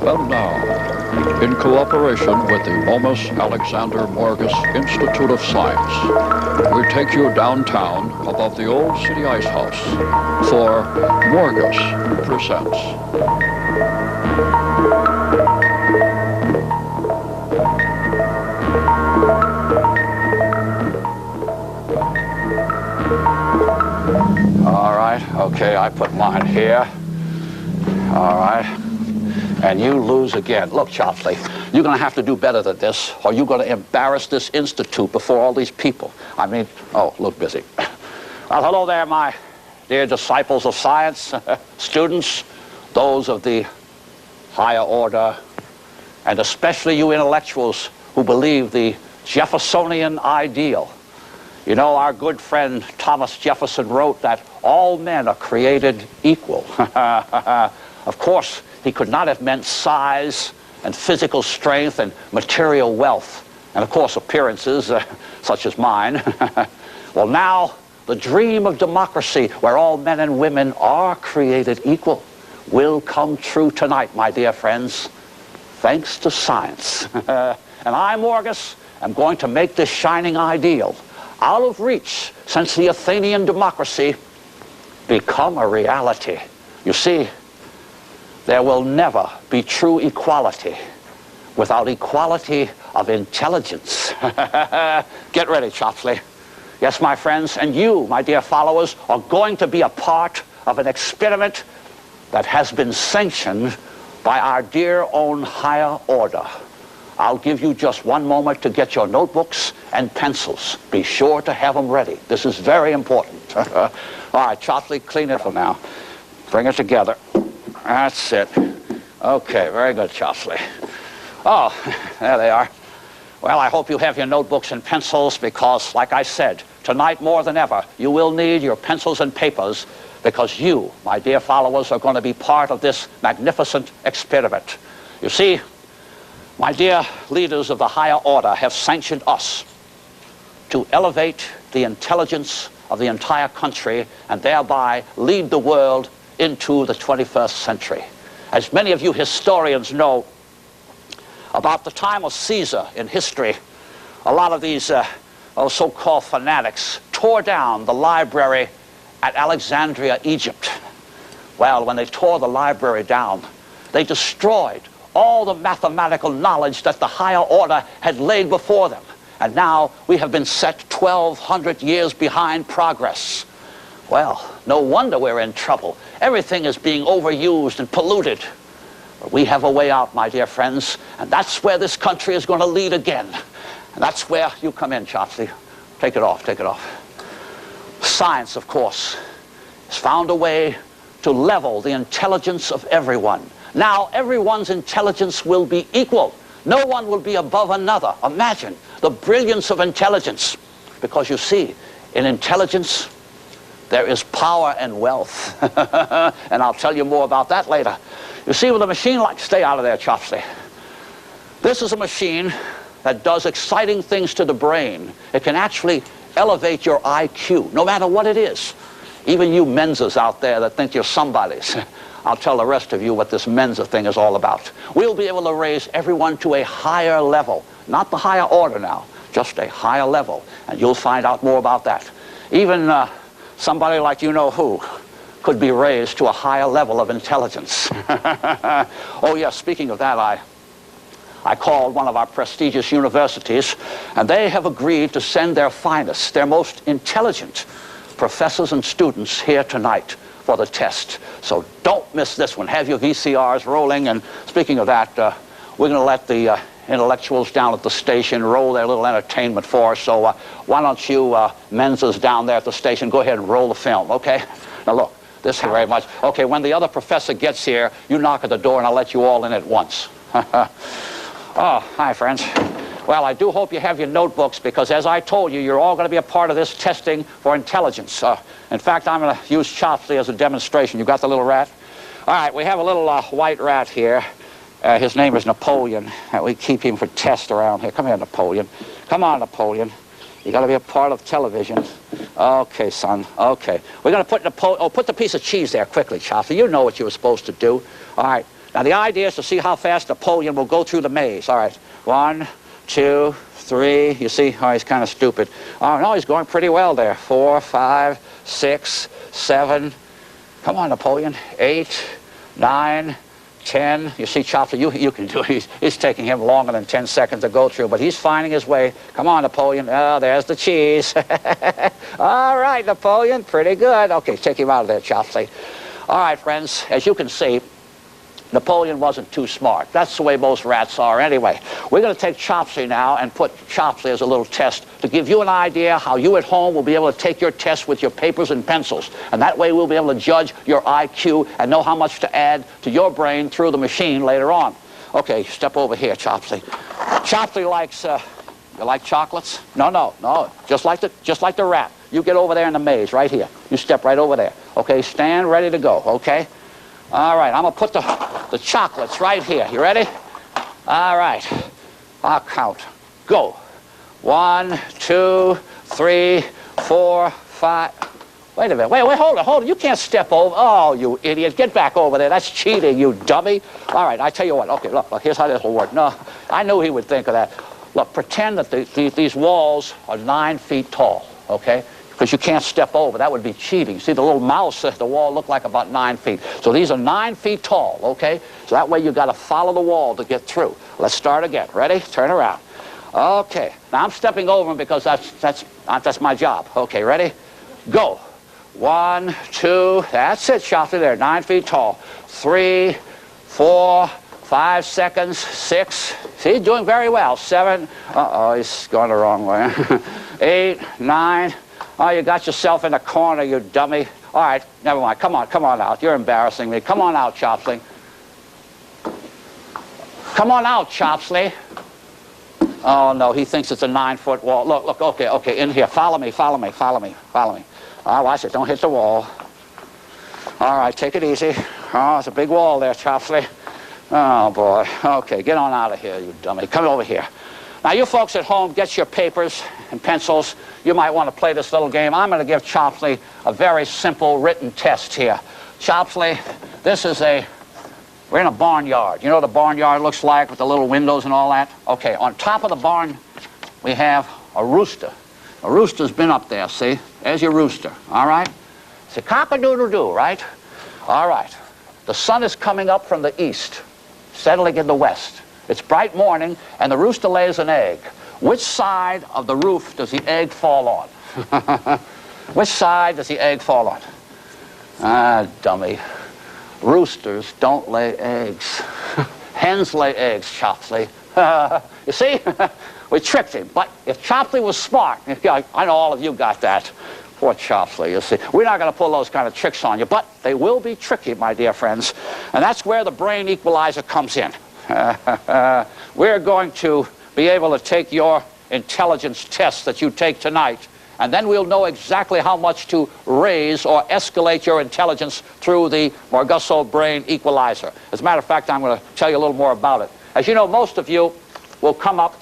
Well, now, in cooperation with the Momus Alexander Morgus Institute of Science, we take you downtown above the old city ice house for Morgus Presents. All right, okay, I put mine here. All right. And you lose again. Look, Chopsley, you're going to have to do better than this, or you're going to embarrass this institute before all these people. I mean, oh, look busy. Well, hello there, my dear disciples of science, students, those of the higher order, and especially you intellectuals who believe the Jeffersonian ideal. You know, our good friend Thomas Jefferson wrote that all men are created equal. Of course, he could not have meant size and physical strength and material wealth, and of course appearances such as mine. Well, now the dream of democracy, where all men and women are created equal, will come true tonight, my dear friends, thanks to science. And I, Morgus, am going to make this shining ideal, out of reach since the Athenian democracy, become a reality. You see, there will never be true equality without equality of intelligence. Get ready, Chopsley. Yes, my friends, and you, my dear followers, are going to be a part of an experiment that has been sanctioned by our dear own higher order. I'll give you just one moment to get your notebooks and pencils. Be sure to have them ready. This is very important. All right, Chopsley, clean it for now. Bring it together. That's it. Okay, very good, Chopsley. Oh, there they are. Well, I hope you have your notebooks and pencils because, like I said, tonight more than ever, you will need your pencils and papers because you, my dear followers, are going to be part of this magnificent experiment. You see, my dear leaders of the higher order have sanctioned us to elevate the intelligence of the entire country and thereby lead the world into the 21st century. As many of you historians know, about the time of Caesar in history, a lot of these so-called fanatics tore down the library at Alexandria, Egypt. Well, when they tore the library down, they destroyed all the mathematical knowledge that the higher order had laid before them. And now we have been set 1,200 years behind progress. Well, no wonder we're in trouble. Everything is being overused and polluted. But we have a way out, my dear friends, and that's where this country is going to lead again. And that's where you come in, Chopsley. Take it off, take it off. Science, of course, has found a way to level the intelligence of everyone. Now, everyone's intelligence will be equal. No one will be above another. Imagine the brilliance of intelligence. Because you see, in intelligence, there is power and wealth. And I'll tell you more about that later. You see, with a machine like, stay out of there, Chopsley. This is a machine that does exciting things to the brain. It can actually elevate your IQ, no matter what it is. Even you Menzas out there that think you're somebodies. I'll tell the rest of you what this Mensa thing is all about. We'll be able to raise everyone to a higher level. Not the higher order now, just a higher level. And you'll find out more about that. Even somebody like you-know-who could be raised to a higher level of intelligence. Oh, yes, speaking of that, I called one of our prestigious universities, and they have agreed to send their finest, their most intelligent professors and students here tonight for the test. So don't miss this one. Have your VCRs rolling. And speaking of that, we're going to let the intellectuals down at the station roll their little entertainment for us. So why don't you Menzas down there at the station go ahead and roll the film, okay? Now look, this very much. Okay, when the other professor gets here, you knock at the door and I'll let you all in at once. Oh, hi, friends. Well, I do hope you have your notebooks because, as I told you, you're all going to be a part of this testing for intelligence. In fact, I'm going to use Chopsley as a demonstration. You got the little rat? All right, we have a little white rat here. His name is Napoleon. We keep him for tests around here. Come here, Napoleon. Come on, Napoleon. You got to be a part of television. Okay, son. Okay. We're going to put put the piece of cheese there quickly, Chopsley. You know what you were supposed to do. All right. Now, the idea is to see how fast Napoleon will go through the maze. All right. 1, 2, 3. You see? Oh, he's kind of stupid. Oh, no, he's going pretty well there. 4, 5, 6, 7. Come on, Napoleon. 8, 9, 10. You see, Chopsley, you can do it. It's taking him longer than 10 seconds to go through, but he's finding his way. Come on, Napoleon. Oh, there's the cheese. All right, Napoleon. Pretty good. Okay, take him out of there, Chopsley. All right, friends. As you can see, Napoleon wasn't too smart. That's the way most rats are anyway. We're going to take Chopsley now and put Chopsley as a little test to give you an idea how you at home will be able to take your test with your papers and pencils. And that way we'll be able to judge your IQ and know how much to add to your brain through the machine later on. Okay, step over here, Chopsley. Chopsley likes, you like chocolates? No. Just like the rat. You get over there in the maze right here. You step right over there. Okay, stand ready to go, okay? All right, I'm going to put the chocolates right here. You ready? All right. I'll count. Go. 1, 2, 3, 4, 5. Wait a minute. Wait, hold it. You can't step over. Oh, you idiot. Get back over there. That's cheating, you dummy. All right, I tell you what. Okay, look, here's how this will work. No, I knew he would think of that. Look, pretend that these walls are 9 feet tall, okay? Because you can't step over. That would be cheating. See, the little mouse at the wall looked like about 9 feet. So these are 9 feet tall, okay? So that way you got to follow the wall to get through. Let's start again. Ready? Turn around. Okay. Now I'm stepping over them because that's my job. Okay, ready? Go. 1, 2. That's it, Chopsley there. 9 feet tall. 3, 4, 5 seconds. 6. See, he's doing very well. 7. Uh-oh, he's going the wrong way. 8, 9. Oh, you got yourself in a corner, you dummy. All right, never mind. Come on out. You're embarrassing me. Come on out, Chopsley. Come on out, Chopsley. Oh, no, he thinks it's a 9-foot wall. Look, okay, in here. Follow me. Oh, watch it. Don't hit the wall. All right, take it easy. Oh, it's a big wall there, Chopsley. Oh, boy. Okay, get on out of here, you dummy. Come over here. Now, you folks at home, get your papers and pencils. You might want to play this little game. I'm going to give Chopsley a very simple written test here. Chopsley, we're in a barnyard. You know what a barnyard looks like with the little windows and all that? Okay, on top of the barn, we have a rooster. A rooster's been up there, see? There's your rooster, all right? It's a cock-a-doodle-doo, right? All right. The sun is coming up from the east, settling in the west. It's bright morning, and the rooster lays an egg. Which side of the roof does the egg fall on? Which side does the egg fall on? Ah, dummy. Roosters don't lay eggs. Hens lay eggs, Chopsley. You see? We tricked him. But if Chopsley was smart, I know all of you got that. Poor Chopsley, you see. We're not going to pull those kind of tricks on you, but they will be tricky, my dear friends. And that's where the brain equalizer comes in. We're going to be able to take your intelligence test that you take tonight, and then we'll know exactly how much to raise or escalate your intelligence through the Morgus brain equalizer. As a matter of fact, I'm going to tell you a little more about it. As you know, most of you will come up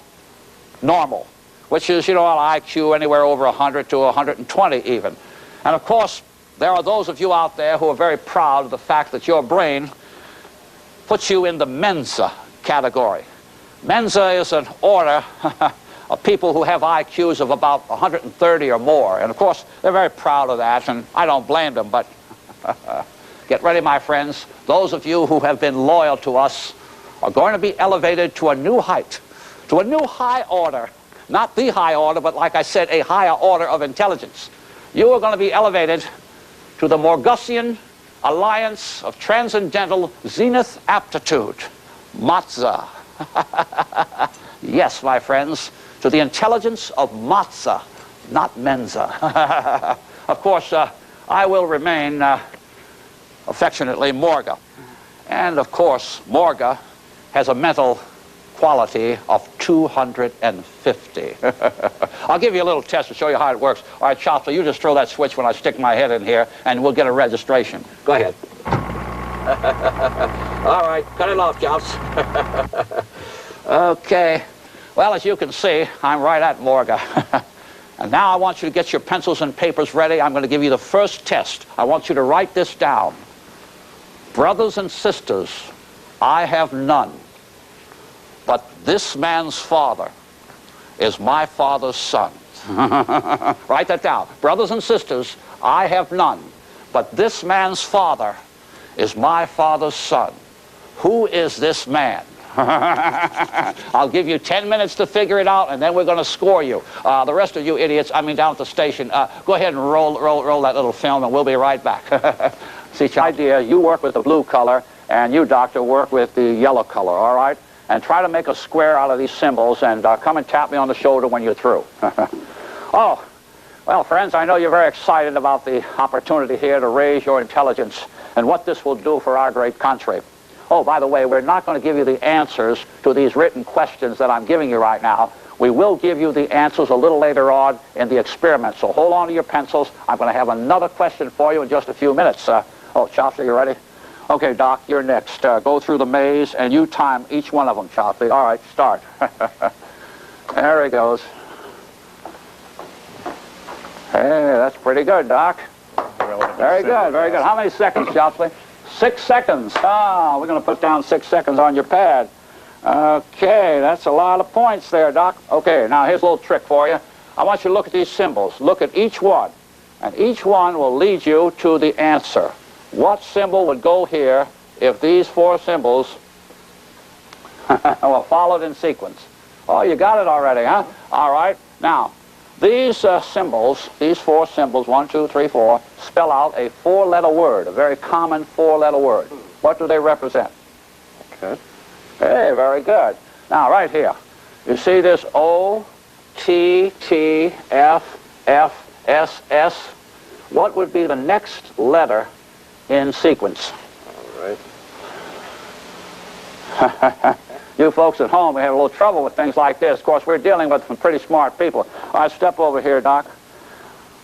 normal, which is, an IQ anywhere over 100 to 120 even. And of course, there are those of you out there who are very proud of the fact that your brain puts you in the Mensa category. Mensa is an order of people who have IQs of about 130 or more. And of course, they're very proud of that, and I don't blame them, but get ready, my friends. Those of you who have been loyal to us are going to be elevated to a new height, to a new high order. Not the high order, but like I said, a higher order of intelligence. You are going to be elevated to the Morgusian Alliance of Transcendental Zenith Aptitude, Matza. Yes, my friends, to the intelligence of Matza, not Mensa. Of course, I will remain affectionately Morga. And of course, Morga has a mental quality of 250. I'll give you a little test to show you how it works. All right, Chopsley, you just throw that switch when I stick my head in here, and we'll get a registration. Go ahead. All right, cut it off, Chops. Okay. Well, as you can see, I'm right at Morga. And now I want you to get your pencils and papers ready. I'm going to give you the first test. I want you to write this down. Brothers and sisters, I have none, but this man's father is my father's son. Write that down. Brothers and sisters, I have none, but this man's father is my father's son. Who is this man? I'll give you 10 minutes to figure it out, and then we're going to score you. The rest of you idiots, I mean down at the station, go ahead and roll that little film, and we'll be right back. See, idea, you work with the blue color, and you, doctor, work with the yellow color, all right? And try to make a square out of these symbols, and come and tap me on the shoulder when you're through. Oh, well, friends, I know you're very excited about the opportunity here to raise your intelligence and what this will do for our great country. Oh, by the way, we're not going to give you the answers to these written questions that I'm giving you right now. We will give you the answers a little later on in the experiment. So hold on to your pencils. I'm going to have another question for you in just a few minutes. Oh, Chopsley, you ready? Okay, Doc, you're next. Go through the maze, and you time each one of them, Chopsley. All right, start. There he goes. Hey, that's pretty good, Doc. Very good, very good. How many seconds, Chopsley? 6 seconds. Ah, we're going to put down 6 seconds on your pad. Okay, that's a lot of points there, Doc. Okay, now here's a little trick for you. I want you to look at these symbols. Look at each one, and each one will lead you to the answer. What symbol would go here if these 4 symbols were followed in sequence? Oh, you got it already, huh? All right. Now, these symbols, these 4 symbols, 1, 2, 3, 4, spell out a 4-letter word, a very common 4-letter word. What do they represent? Okay. Hey, very good. Now, right here, you see this O, T, T, F, F, S, S. What would be the next letter in sequence? All right. You folks at home, we have a little trouble with things like this. Of course, we're dealing with some pretty smart people. All right, step over here, Doc.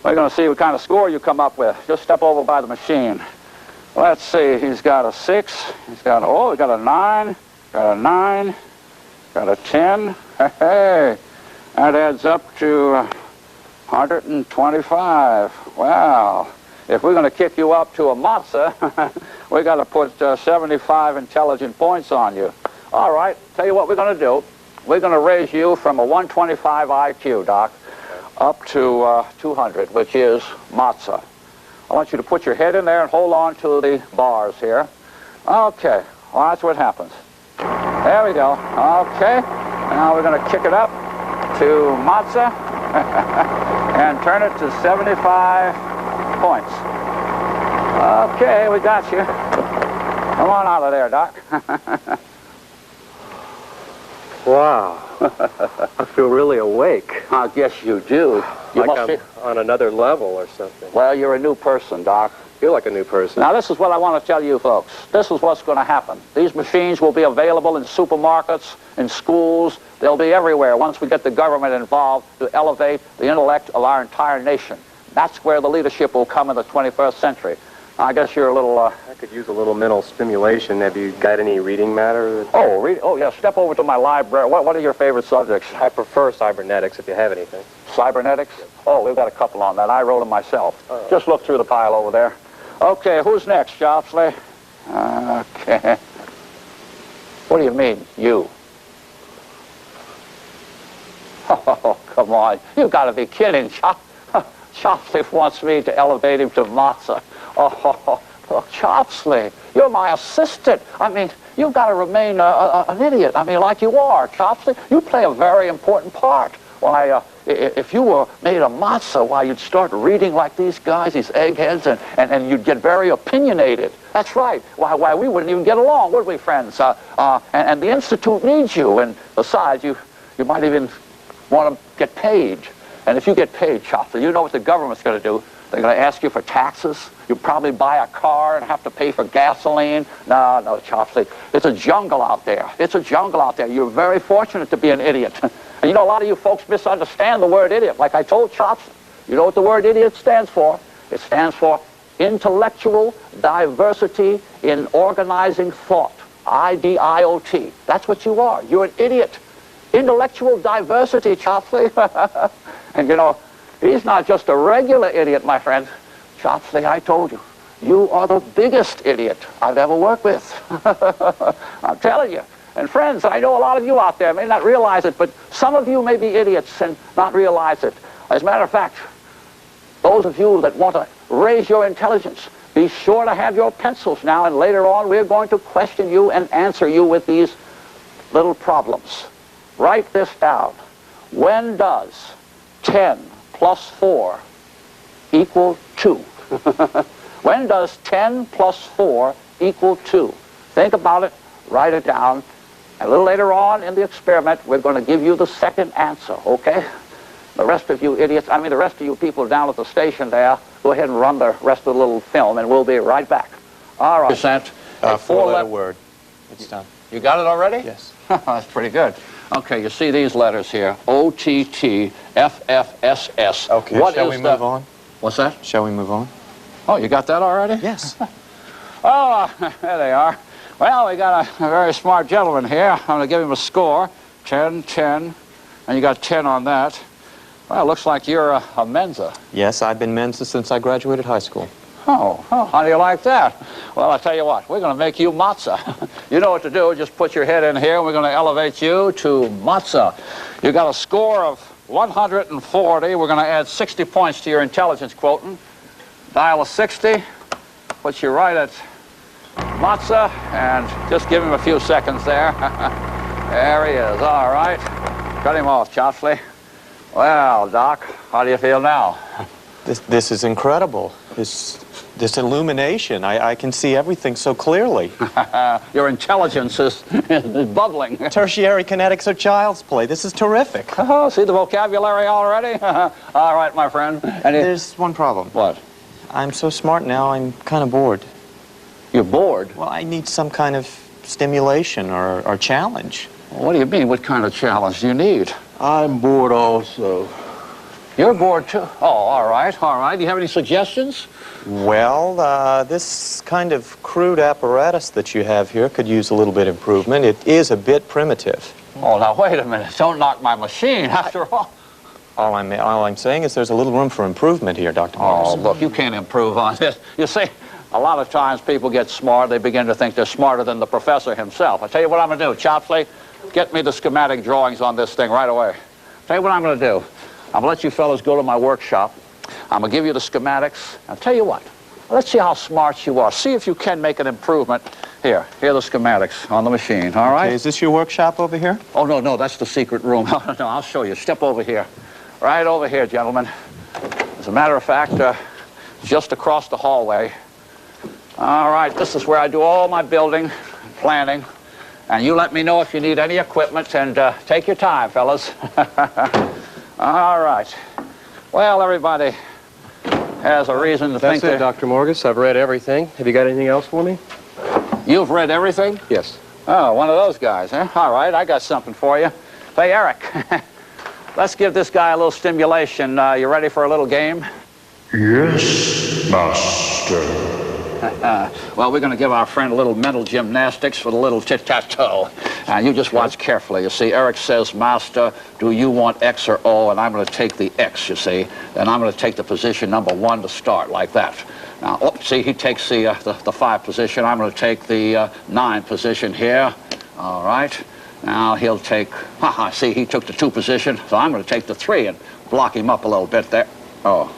We're going to see what kind of score you come up with. Just step over by the machine. Let's see. He's got a 6. He's got he's got a 9. Got a 9. Got a 10. Hey, that adds up to 125. Wow. If we're going to kick you up to a matzah, we got to put 75 intelligent points on you. All right, tell you what we're going to do. We're going to raise you from a 125 IQ, Doc, up to 200, which is matzah. I want you to put your head in there and hold on to the bars here. Okay, well, that's what happens. There we go. Okay, now we're going to kick it up to matzah and turn it to 75 points. Okay, we got you. Come on out of there, Doc. Wow. I feel really awake. I guess you do. You like I'm on another level or something. Well, you're a new person, Doc. I feel like a new person. Now, this is what I want to tell you folks. This is what's going to happen. These machines will be available in supermarkets, in schools. They'll be everywhere once we get the government involved to elevate the intellect of our entire nation. That's where the leadership will come in the 21st century. I guess you're a little... I could use a little mental stimulation. Have you got any reading matter? Oh, yeah, step over to my library. What are your favorite subjects? I prefer cybernetics, if you have anything. Cybernetics? Oh, we've got a couple on that. I wrote them myself. Oh. Just look through the pile over there. Okay, who's next, Chopsley? Okay. What do you mean, you? Oh, come on. You've got to be kidding. Chopsley wants me to elevate him to matzah. Oh, Chopsley, you're my assistant. I mean, you've got to remain an idiot. I mean, like you are, Chopsley. You play a very important part. Why, if you were made a matzah, why, you'd start reading like these guys, these eggheads, and you'd get very opinionated. That's right. Why, we wouldn't even get along, would we, friends? And the Institute needs you. And besides, you might even want to get paid. And if you get paid, Chopsley, you know what the government's going to do. They're going to ask you for taxes. You'll probably buy a car and have to pay for gasoline. No, Chopsley. It's a jungle out there. It's a jungle out there. You're very fortunate to be an idiot. And you know, a lot of you folks misunderstand the word idiot. Like I told Chopsley, you know what the word idiot stands for? It stands for intellectual diversity in organizing thought. IDIOT. That's what you are. You're an idiot. Intellectual diversity, Chopsley. And you know, He's not just a regular idiot, my friend. Chopsley, I told you, you are the biggest idiot I've ever worked with. I'm telling you. And friends, I know a lot of you out there may not realize it, but some of you may be idiots and not realize it. As a matter of fact, those of you that want to raise your intelligence, be sure to have your pencils now, and later on we're going to question you and answer you with these little problems. Write this down. When does 10 plus 4 equal 2? When does 10 plus 4 equal 2? Think about it, write it down. A little later on in the experiment, we're going to give you the second answer, okay? The rest of you idiots, I mean the rest of you people down at the station there, go ahead and run the rest of the little film, and we'll be right back. All right. Percent. Four-letter word. It's done. You got it already? Yes. That's pretty good. Okay, you see these letters here, O-T-T-F-F-S-S. Okay, shall we move on? What's that? Shall we move on? Oh, you got that already? Yes. Oh, there they are. Well, we got a very smart gentleman here. I'm going to give him a score, 10, 10, and you got 10 on that. Well, it looks like you're a Mensa. Yes, I've been Mensa since I graduated high school. Oh, how do you like that? Well, I'll tell you what, we're going to make you Matza. You know what to do, just put your head in here, and we're going to elevate you to Matza. You got a score of 140. We're going to add 60 points to your intelligence quotient. Dial a 60, put you right at Matza, and just give him a few seconds there. There he is, all right. Cut him off, Chopsley. Well, Doc, how do you feel now? This is incredible. This illumination. I can see everything so clearly. Your intelligence is bubbling. Tertiary kinetics are child's play. This is terrific. Oh, see the vocabulary already? All right, my friend. There's one problem. What? I'm so smart now, I'm kind of bored. You're bored? Well, I need some kind of stimulation or challenge. What do you mean? What kind of challenge do you need? I'm bored also. You're bored too? Oh, all right, all right. Do you have any suggestions? Well, this kind of crude apparatus that you have here could use a little bit of improvement. It is a bit primitive. Oh, now wait a minute. Don't knock my machine, after all. All I'm saying is there's a little room for improvement here, Dr. Oh, Morgus. look, you can't improve on this. You see, a lot of times people get smart. They begin to think they're smarter than the professor himself. I'll tell you what I'm going to do. Chopsley, get me the schematic drawings on this thing right away. Tell you what I'm going to do. I'm going to let you fellows go to my workshop. I'm going to give you the schematics. I'll tell you what. Let's see how smart you are. See if you can make an improvement. Here are the schematics on the machine, all right? Okay, is this your workshop over here? Oh, no, that's the secret room. No, I'll show you. Step over here. Right over here, gentlemen. As a matter of fact, just across the hallway. All right, this is where I do all my building, planning. And you let me know if you need any equipment, and take your time, fellas. All right. Well, everybody has a reason to think That's it, Dr. Morgus. I've read everything. Have you got anything else for me? You've read everything? Yes. Oh, one of those guys, huh? All right, I got something for you. Hey, Eric, let's give this guy a little stimulation. You ready for a little game? Yes, master. Well, we're going to give our friend a little mental gymnastics with a little tic-tac-toe. You just watch carefully. You see, Eric says, Master, do you want X or O? And I'm going to take the X, you see. Then I'm going to take the position number 1 to start, like that. Now, see, he takes the 5 position. I'm going to take the 9 position here. All right. Now, he'll take, see, he took the 2 position. So I'm going to take the 3 and block him up a little bit there. Oh.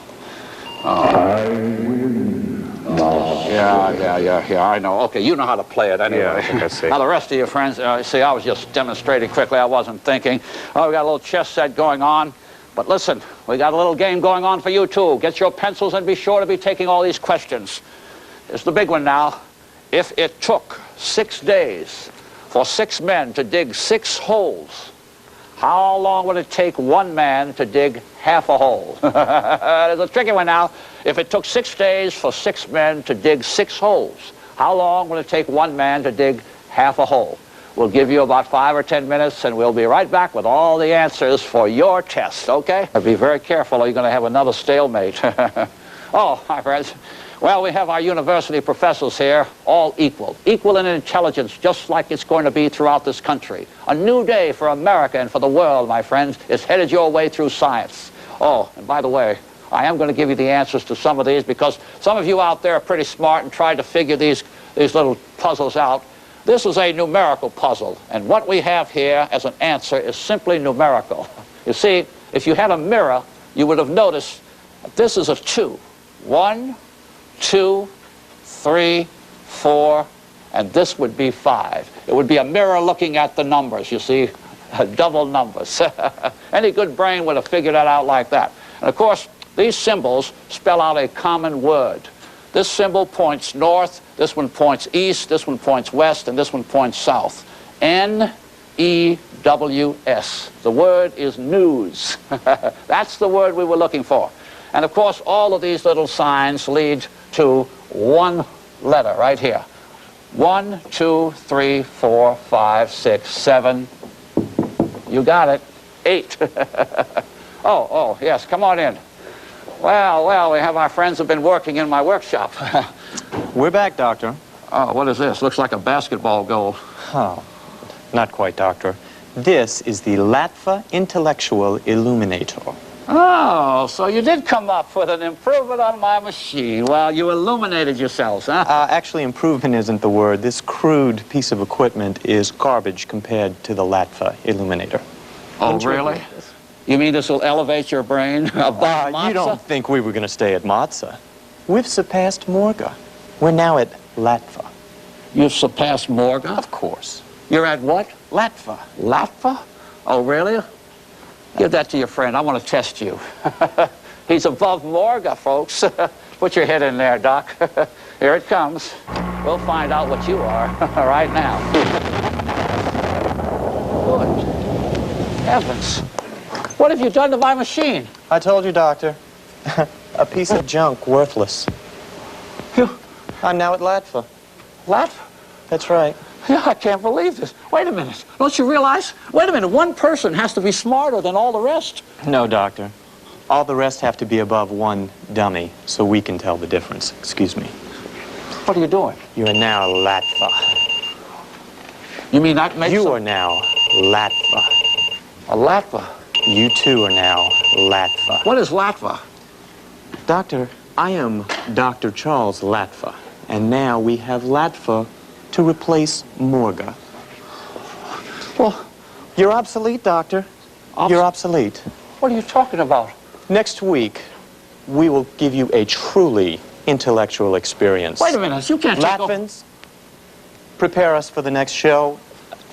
I win. Yeah, I know. Okay, you know how to play it anyway. Yeah, I think I see. Now, the rest of you friends, see, I was just demonstrating quickly. I wasn't thinking. Oh, we got a little chess set going on. But listen, we got a little game going on for you, too. Get your pencils and be sure to be taking all these questions. It's the big one now. If it took 6 days for 6 men to dig 6 holes, how long would it take 1 man to dig half a hole? It's a tricky one now. If it took 6 days for 6 men to dig 6 holes, how long will it take 1 man to dig half a hole? We'll give you about 5 or 10 minutes, and we'll be right back with all the answers for your test, okay? Be very careful, or you're going to have another stalemate. Oh, my friends. Well, we have our university professors here, all equal in intelligence, just like it's going to be throughout this country. A new day for America and for the world, my friends, is headed your way through science. Oh, and by the way, I am going to give you the answers to some of these because some of you out there are pretty smart and tried to figure these little puzzles out. This is a numerical puzzle, and what we have here as an answer is simply numerical. You see, if you had a mirror, you would have noticed this is a 2. 1, 2, 3, 4, and this would be 5. It would be a mirror looking at the numbers, you see, double numbers. Any good brain would have figured that out like that. And of course, these symbols spell out a common word. This symbol points north, this one points east, this one points west, and this one points south. N-E-W-S. The word is news. That's the word we were looking for. And of course, all of these little signs lead to one letter right here. 1, 2, 3, 4, 5, 6, 7. You got it. 8. Oh, yes, come on in. Well, we have our friends who've been working in my workshop. We're back, Doctor. Oh, what is this? Looks like a basketball goal. Oh, not quite, Doctor. This is the LATFA Intellectual Illuminator. Oh, so you did come up with an improvement on my machine. Well, you illuminated yourselves, huh? Actually, improvement isn't the word. This crude piece of equipment is garbage compared to the LATFA Illuminator. Oh, really? You mean this will elevate your brain above Matza? You don't think we were going to stay at Matza. We've surpassed Morga. We're now at LATFA. You've surpassed Morga? Of course. You're at what? LATFA. LATFA? Oh, really? Give that to your friend. I want to test you. He's above Morga, folks. Put your head in there, Doc. Here it comes. We'll find out what you are right now. Good heavens. What have you done to my machine? I told you, Doctor. A piece of junk, worthless. I'm now at LATFA. LATFA? That's right. Yeah, I can't believe this. Wait a minute. Don't you realize? Wait a minute. One person has to be smarter than all the rest. No, Doctor. All the rest have to be above one dummy, so we can tell the difference. Excuse me. What are you doing? You are now LATFA. You mean that makes You are now LATFA. a LATFA? You too are now LATFA. What is LATFA? Doctor, I am Dr. Charles LATFA, and now we have LATFA to replace Morga. Well, you're obsolete, Doctor. You're obsolete. What are you talking about? Next week, we will give you a truly intellectual experience. Wait a minute. You can't take over. Latvans, prepare us for the next show.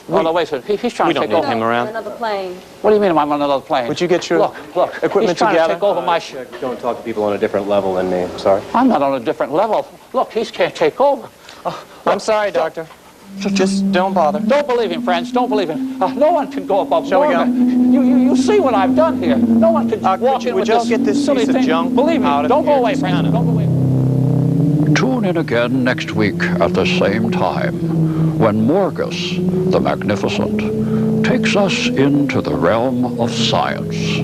Oh, no, wait a minute. He's trying to take over. We don't need him around. Another plane. What do you mean I'm on another plane? Would you get your look, equipment he's trying together? to take over my ship. Don't talk to people on a different level than me. I'm sorry. I'm not on a different level. Look, he can't take over. I'm sorry, Doctor. Just don't bother. Don't believe him, friends. Don't believe him. No one can go above Shall we Morga. go? You see what I've done here. No one can walk in would with you all this get this silly piece of thing. junk Believe me. out of Don't go here? away, Just friends. kinda- Don't go away. Tune in again next week at the same time when Morgus the Magnificent takes us into the realm of science.